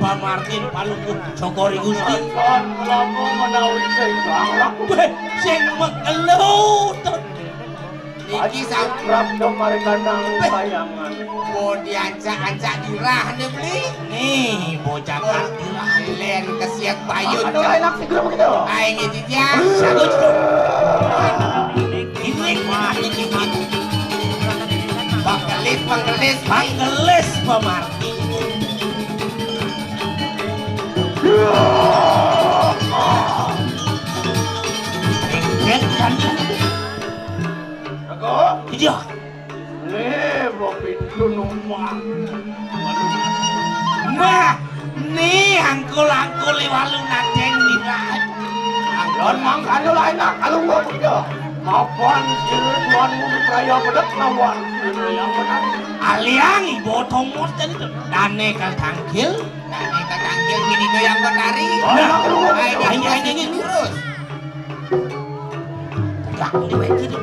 pamartin palungguh Sokori Gusti. Lamu menawi sing laku. Sing megelut. Iki sabrap kemari kanang bayangan. Mau diancak-ancak dirah nih beli. Nih bocah kakilah. Len kesiak bayun. Aduh enak sih gerem gitu. Aing itu dia. Sagus tuh. Ini mati dikit. Panggelis. Panggelis pamarti. Engket kan. Aku? Iya. Lebo pintu numpang. Nah, nih angkul-angkul waluna deng dilah. Don mangkano lain nak kalunggo begitu. Mapan sirut tuanmu raya pedek lawan yang benar. Aliang ibu tomot jadi tuh. Dane katangkil. Dane katangkil gini doyang betari. Aing terus. Tegak diwe gitu.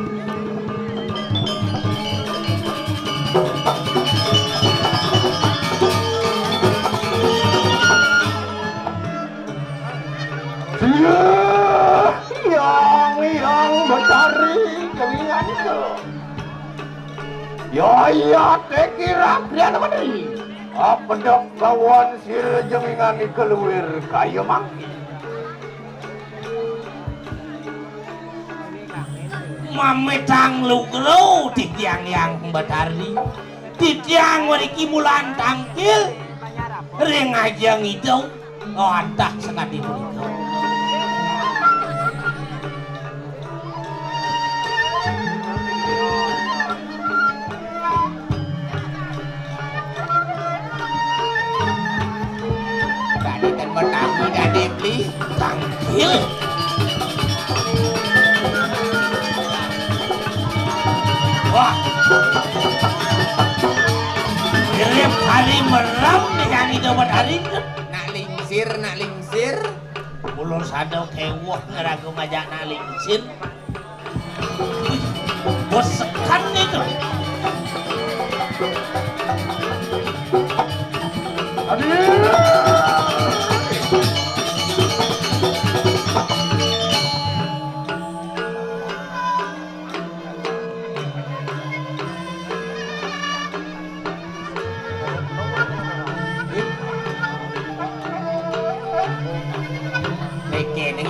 Yang betari kelingan itu. Ya tekira priana madri. Apedok lawan sir jengingan keluar kayu mangki. Mametang lugro titiang yang betari. Titiang wariki mulan tangkil. Ring aja ngidau. Oh antah sekali berikau. Bertamu dan dibeli Tangkil. Wah. Tiap hari meram dengan itu berhari. nak lingsir. Ulur sadau kewok ngeragu ngajak nak lingsir. Bosekan itu.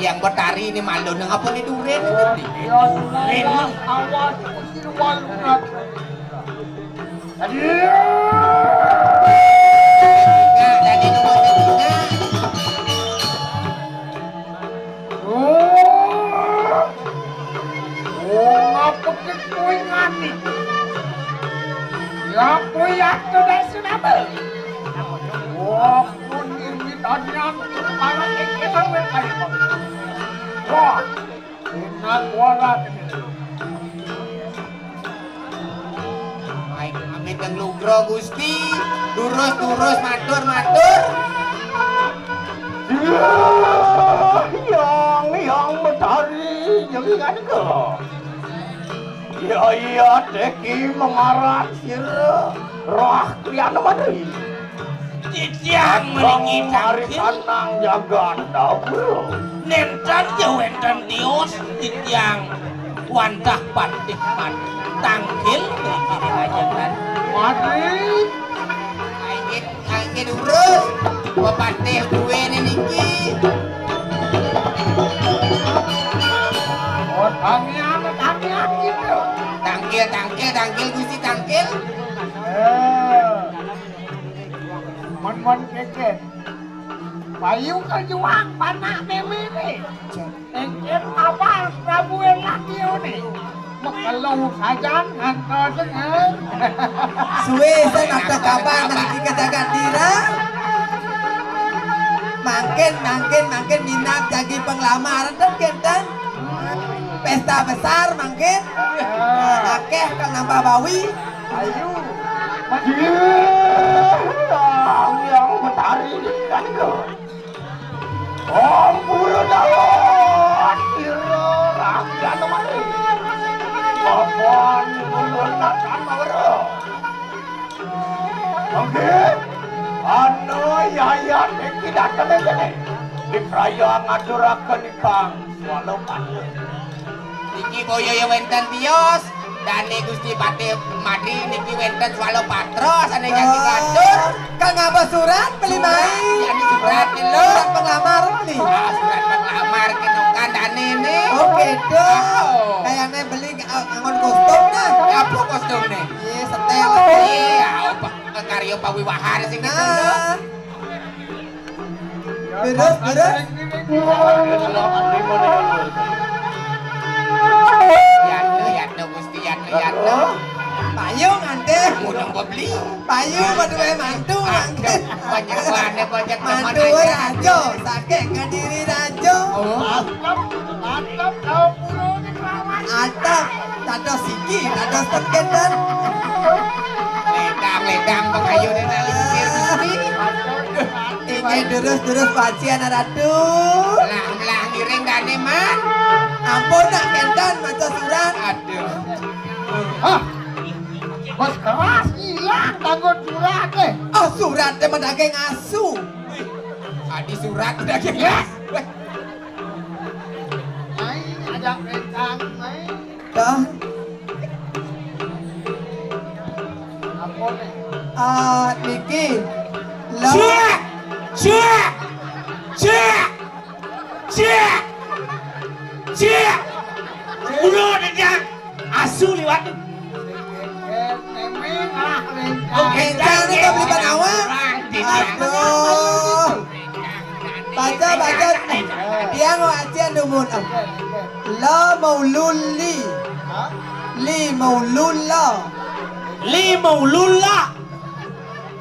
Yang betari ini malu nang apa nih duren ini? Duren awas usir walunat. Nggak dari nomor ketiga. Ngapa kekuingan nih? Ya kuyak sudah senama. Wah, pun ini tanya kepala ikan berkaya. Wah, ingat warak ini. Aing amit yang lugro Gusti. Durus matur. Yang betari jangan ke. Ya teki mengarat sir roh kriana madri. Titiang melingi Hari tangkil. tanang jagan dapur. Nentan jauhentan tios titiang wantah patih pat tangkil kiri aja kan. Madri. Aing durus. Bapateh duwe niki. Oh, tangian gitu. Tangkil Gusti tangkil. Man keket. Bayu kejuang panak memini. Engket apa Prabu lagi ini. Makalau saja ngantor dengan. Suwe saya nata kabar nanti kejagaan dira. Mangkin minat jadi penglamaran dan kendan. Pesta besar mangkin. Akeh kang nambah bawi. Ayo. Yang betari kan ke. Pura dawon. Kira rakyat mati. Apaan ulun natan mawaro. Oke. Anu ya, Deki datang ini. Di perayaan ngadurakan ikang walau panjang. Niki boyo yang wenten tios. Dane Gusti Patih Madri niki wenten swalo patros ane janji ngatur. Kang apa surat beli main? Jadi surat nih lo. Surat pengamar nih. Surat pengamar kenokan dane nih. Oke dong. Kayaknya beli angon kostum nah. Apa kostumnya? Iya setel. Iya, apa karyo pawiwahan sing gitu lo. Terus. Yatno Gusti Yatno. Payung ante. Mudang beli. Payung pada wae mantu angke. Banyak Mantu rajo, sakit ke diri rajo. Atap, tados siki, tados terkendan. Ledang pengayu dan alir Gusti. Ini durus pacian ratu. Lang iring dane man. Ampun nak kendan maca surat. Aduh. Bos keras hilang tanggung surat deh. Oh surat teman daging asu. Adi surat udah jelas. Ajak rentang, Dah. apa nih? Niki. Lo. Cik! Udah dia asu lewat tu. Kendan itu beli banawang. Aduh. Baca. Dia ngajian dumun. La maululi. Li maulullah. Li maulullah.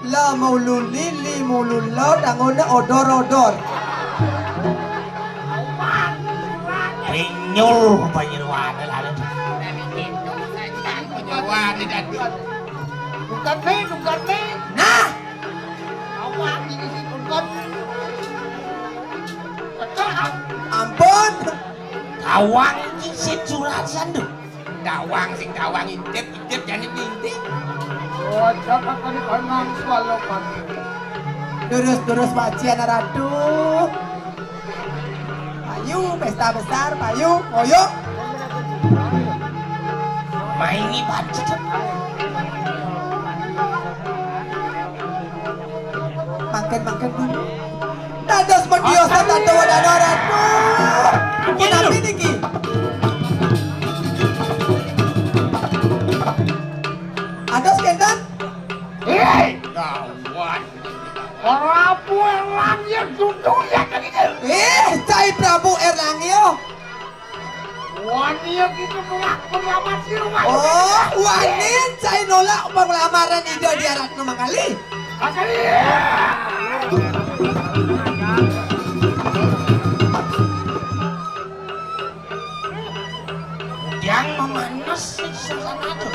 La maululi li maulullah dangone odor. Penyul penyuluan lah. Penyuluan dan Bukan nih. Nah, Awak ini sih bukan. Kecak. ampun. Kawang kisit surat sandu. dawang intip jadi intip. Oh, jangan kali kangen swallow pagi. Durus pacian ratu. Payu pesta besar, payu, koyo. Maini baca. Makan dulu. Dados pendiosa tante wadana ratu. Kenapa niki? Ados kendan? Hei, Gawat. Prabu Erlangga duduk ya gitu. Cai Prabu Erlangga. Wani yang gitu nolak pengamat si rumah. Oh, wanin cai nolak penglamaran ide di Ratna Mangali. Akali. Yang memanas suasana tu.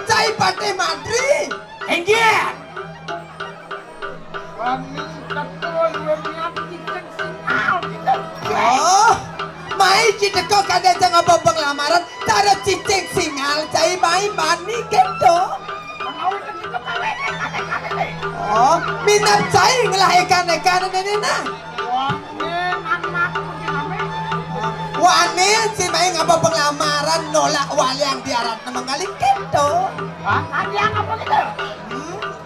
Cai Patih Madri. Enggak. Wani ketul wenian cicek singal gitu. Oh, mai citeko kada jangan babang lamaran, cara cicing singal cai mai mani kento. Mengawin ke situ kawin kate. Oh, minat cai ngelahirkan ini nah. Wani anak kami. Wani si mai ngapa penglamaran nolak wali yang diarat mengali kento. Tadi apa gitu?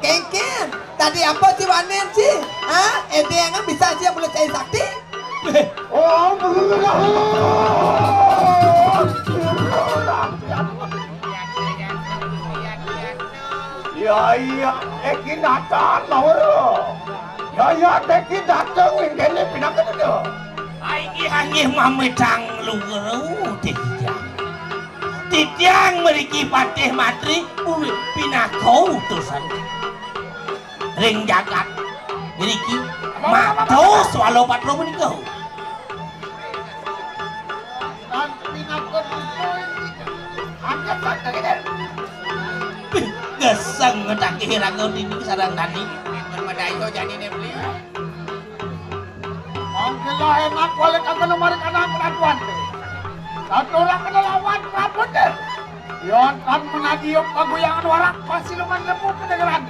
Kengken, tadi apa sih Wani sih? Hah? Ede yang bisa sih boleh cai sakti? Oh, Ya, Eki datang Laura. Ya, Eki datang ini pindah ke tu. Angih mamedang lungeru Titiang meriki Patih Madri pinah kau utusan ring jagat meriki mato swallow patro menikau Dan pindah ke tu. Angkat tak gitu. geseng ngedak hirang kau ini sarang tani Bermedai itu jadi nih beli. Angkela enak wala kagak lemari kana kelakuan. Satu orang kena lawan Prabu deh. Yon kan menadiup paguyangan warak pasiluman lembu pendengaran.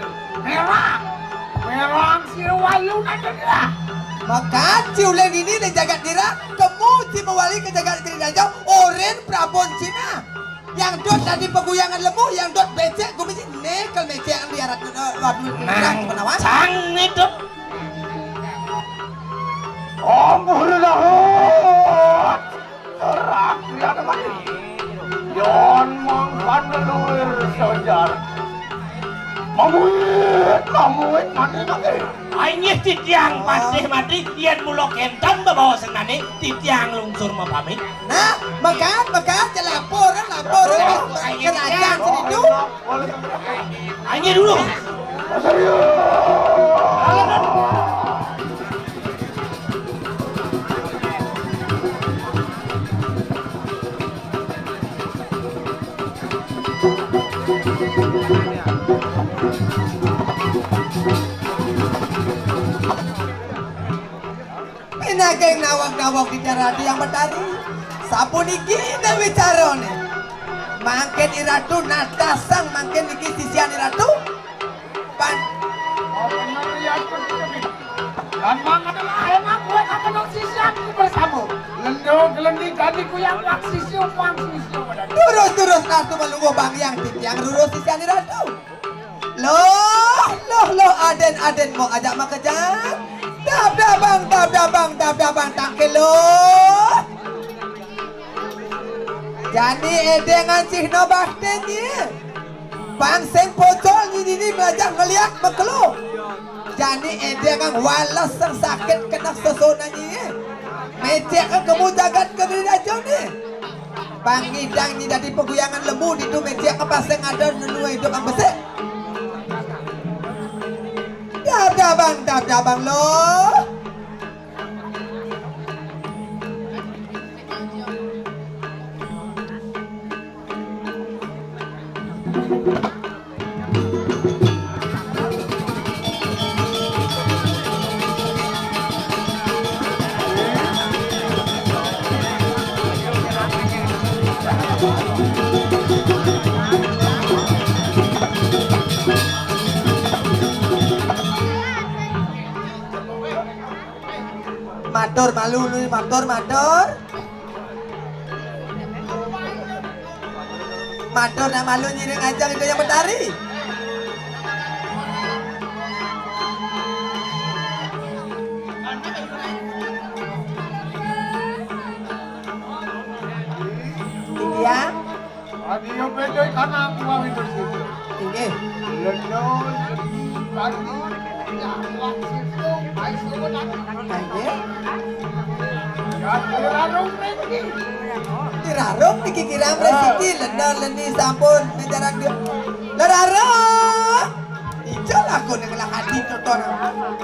Merang siwalu nadira. Maka ciulen ini di jagat dira, kamu si mewali ke jagat dira jauh, oren prabon Cina. Yang dot tadi peguyangan lembu, yang dot becek, gue mesti nekel becek yang diarat waduh Nang penawan. sang itu. Ampunilah. Serak dia mati. Yon mangkan leluhur sejar. Mamuit mati. Ainya titiang patih mati, yen mulo kentang bawa senane, titiang lungsur mapamit. Nah, maka laporan kerajaan sini tuh. Ainya dulu. Pinageng nawak-nawak di daradi yang betari. Sapu niki na wicarone. Mangken iratu natasang mangken niki sisian iratu. Pan Dan mang adalah enak gue kata sisianku bersama. Lendo gelending gantiku yang wak sisio pada. Terus ratu melungguh bang yang titiang rurus sisian iratu. Loh aden mau ajak makejang. Dabang tangke lo. Jadi edengan cihno baktennya. Bangseng pocol ini belajar ngeliat makelo. Jadi edengan walas sang sakit kena sesonanya. Mecek kan kamu jagat ke diri aja nih. Pangidang ni dari peguyangan lembu di tu mecek ke paseng ada nunu hidup ang besek. Dabang lo. Matur malu lu matur. Matur na malu nyiring aja itu yang betari. Iya. Adio bedoy karena aku mau itu situ. Ini. Lendo ganti ya wak sisio aiso nanti. Ini. Ya terlalu tinggi. Dirarong niki kiram resiki lendor lendi sampun menjarang dia. Lerarong. Ijol aku dengan hati tuton.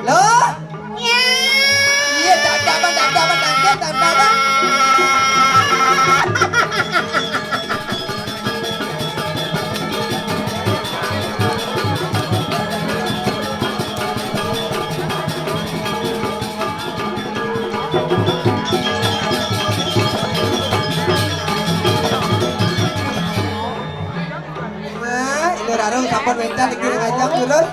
Loh. Iya dabang. Nah, ini rarung sampun mental dikirim aja turun.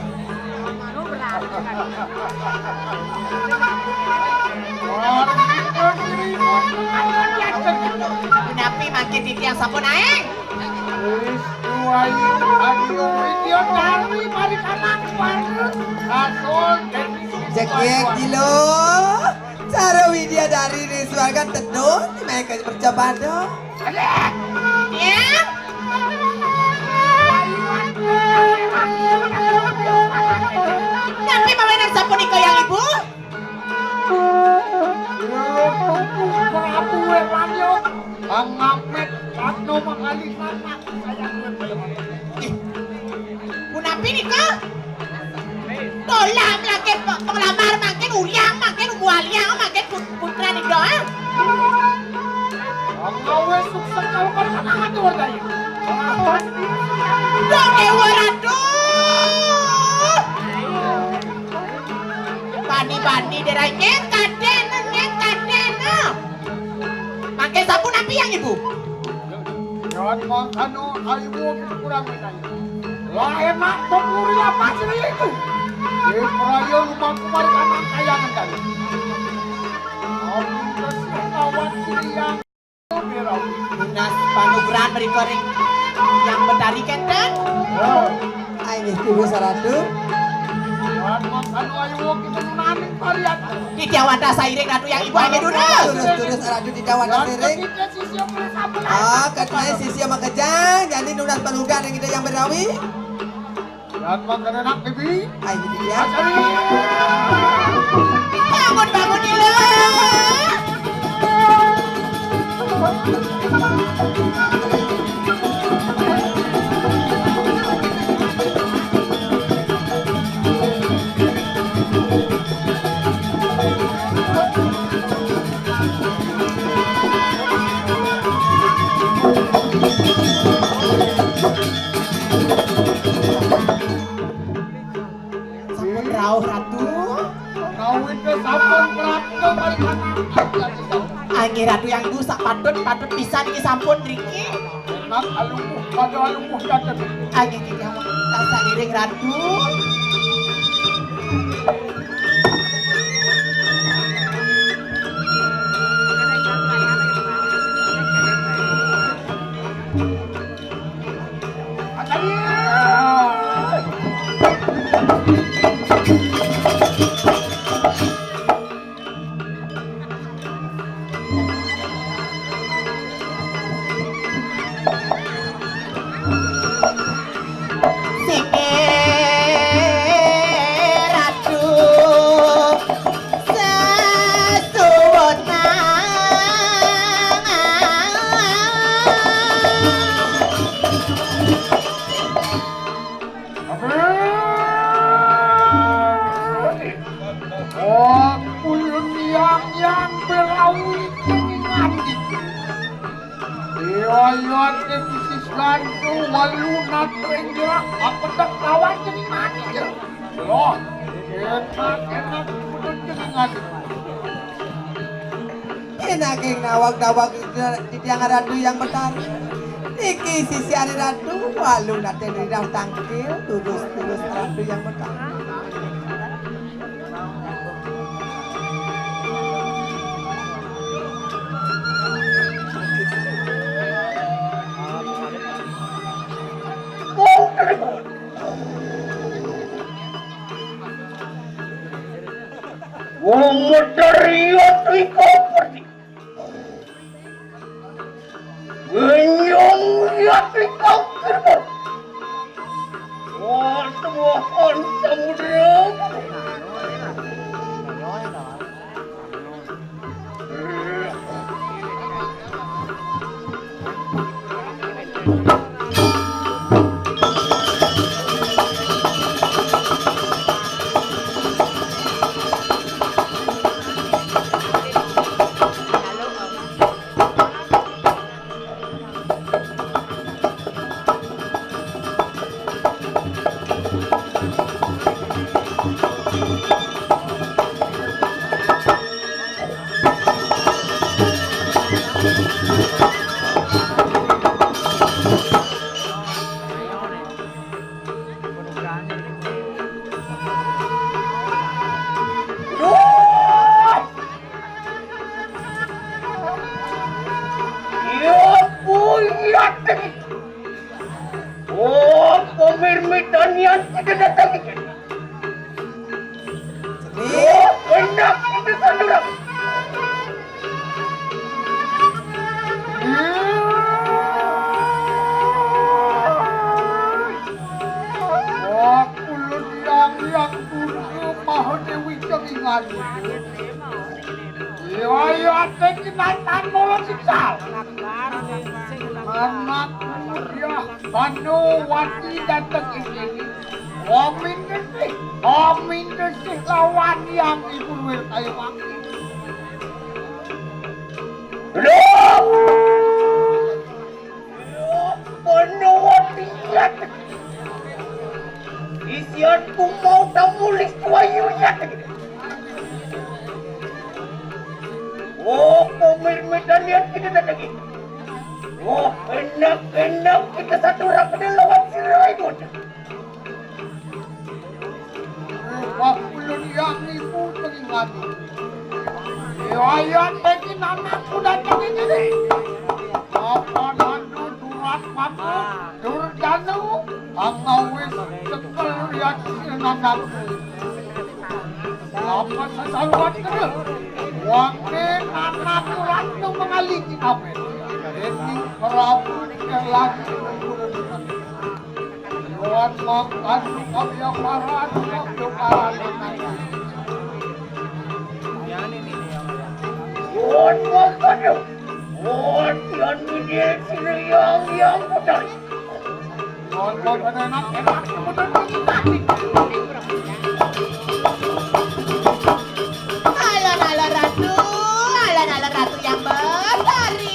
Napi makin titiang sampun aeng. Cek kilo. Cara widya dari disuarkan tenun mereka percobaan dong. Ya. Napi mawainan sampun iko yang ibu. Punapi nih kok? Tolam lagi penglamar makin uliang, makin umualiang, makin putra nih doang. Bani derai nyengkaden. Makin sapu napi yang ibu. Yo Lawan mangkano ayo kurang minay. Lain mak tunguri lapas ini itu. Di peraya rumah kumari kanang kayangan tadi. Amin kasih lawan siliang. Lunas panugrahan berikoring yang betari kenten. Ini tulis ratu. Lawan mangkano ayo kita nunanin varian. Di Jawata Sairing Ratu yang ibu hanya dunas. Tulis ratu di Jawa Sering. Kita sisi yang bersama. Katanya sisi yang makejang, jadi nunas panugan yang kita yang berawi. Dan makan enak bibi. Ini dia. Asali. Bangun bangun Nila. Sampun rauh Ratu. Kawin ke sampun kerapke mari kanang. Angin Ratu yang gusak patut pisan iki sampun Riki. Enak alumuh pada alumuh datang. Angin iki yang Sairing Ratu. Yang berawi mati. Riwayat bisnis lantu walunat penggerak apa tak kawan jadi mati ya. Loh, enak pun jadi mati. Naging nawag-nawag di tiang ratu yang betar. Niki sisi ari ratu walu nate ridang tangkil tulus ratu yang betar. Wong moderiot iko pergi. Genyong lihat iko kerbau. Wah, semua samudera. Oh, pemirmitan yang tidak datang. Oh, enak itu sandurang. Oh, kulun yang dulu mahu dewi kemingan itu. Ayo ate kinatan molo siksal. Anak dia Panuwati datang ini. Amin desih lawan yang ibu wir kayu maki. Loh! Panuwati datang. Isianku mau tamulis kuayunya. Oh, pemirmitan yang kita datang. Oh, enak begini. Apa nandu durat mama Durjanu angawis cekel lihat sinanam. Apa sesaluan terus? Wakil anak ratu mengaliki apa? Ini Prabu yang lagi. Tuhan makan kami yang parah, kami parah dengan. Tuhan makan yuk. Tuhan yang menjadi sini yang mudah. Tuhan makan enak mudah begini. Alon-alon ratu yang berlari.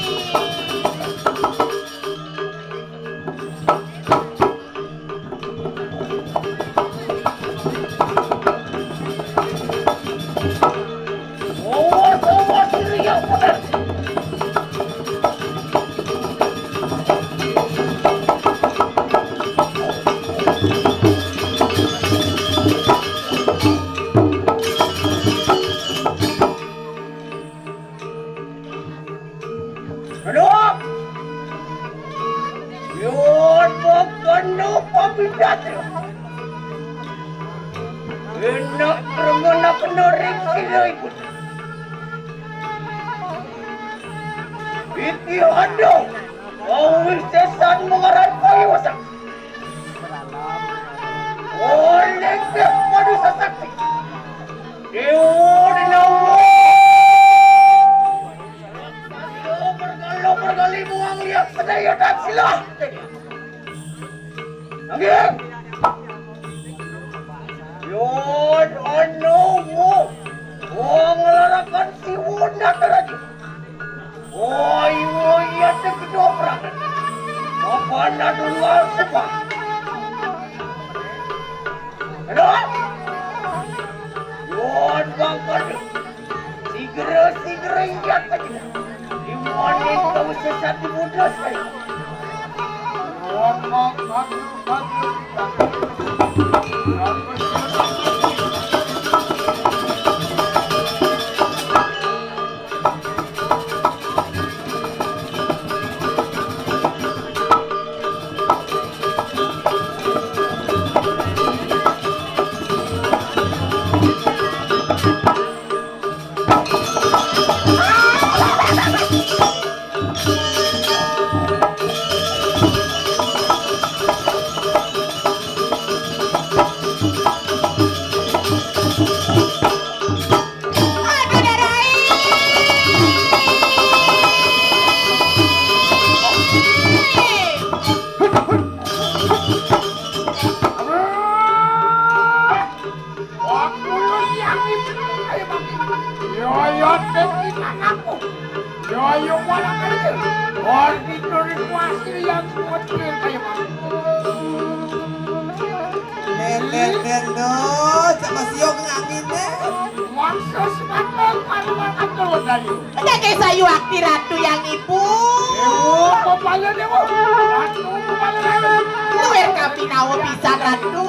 Awas sini yang mudah. Aduh! Yun makan pabidat. Enak remana penarik sila ikut. Iki ada. Awis sesan mengaran kayu wasak. Oleh kepada sesakti. Dewa dinawa. Berkali buang lihat sedaya dan silah. Nanging. Yon anomu. Buang larakan si Wunda teraji. Woi ya tekidoprak. Apa nadunga semua. Aduh. Yon bangkan. Sigera iya saja. Dimana kau sesat muda sekali. Jaga sayu akti ratu yang ibu. Luwer kami nawa bisa ratu.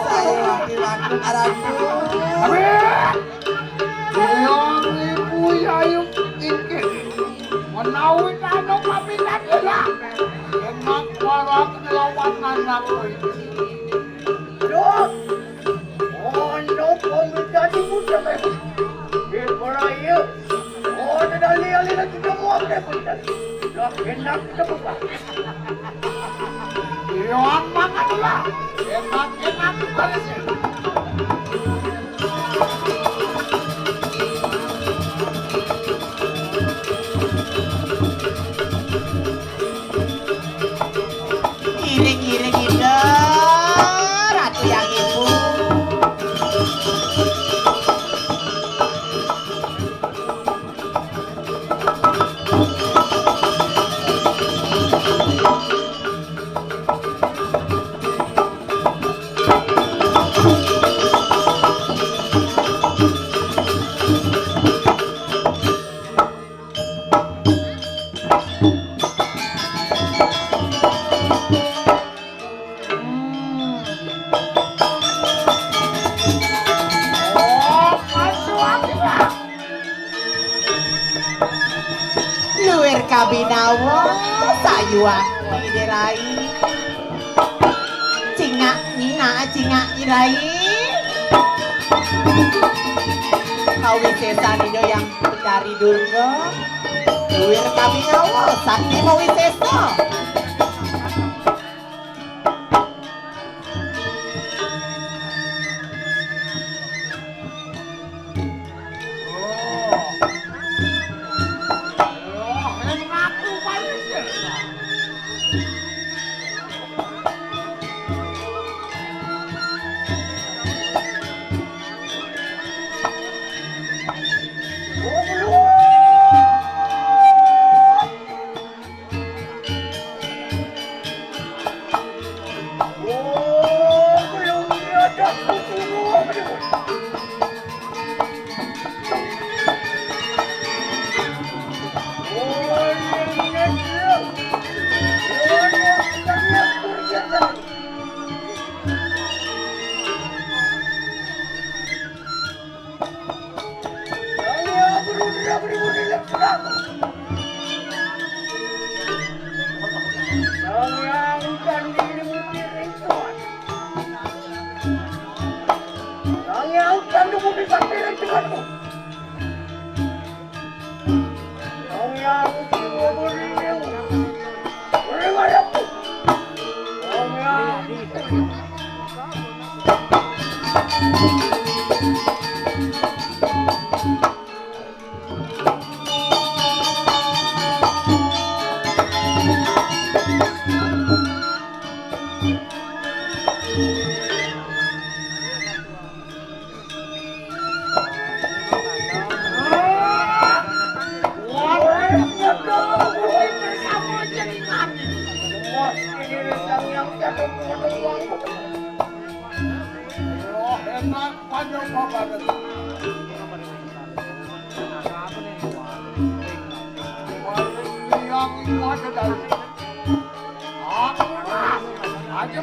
Sayu akti ratu. Yang ibu yayu tinggi. Menawin anak kami lagi lah. Enak warak lawan anakku ini. Aduh. Oh, no, kami jadi muda memang. Beraya. Oh, dah ali lagi kamu apa pun dah. Dah enak kita buka. Yang makanlah. Enak pada sini. Giring-giring indah ratu yang ibu. awas sayu akti derai. Cingak nina cingak irai. Kawi sesa nido yang mencari durga. Duwir kami awal sakti mau wisesa. Aja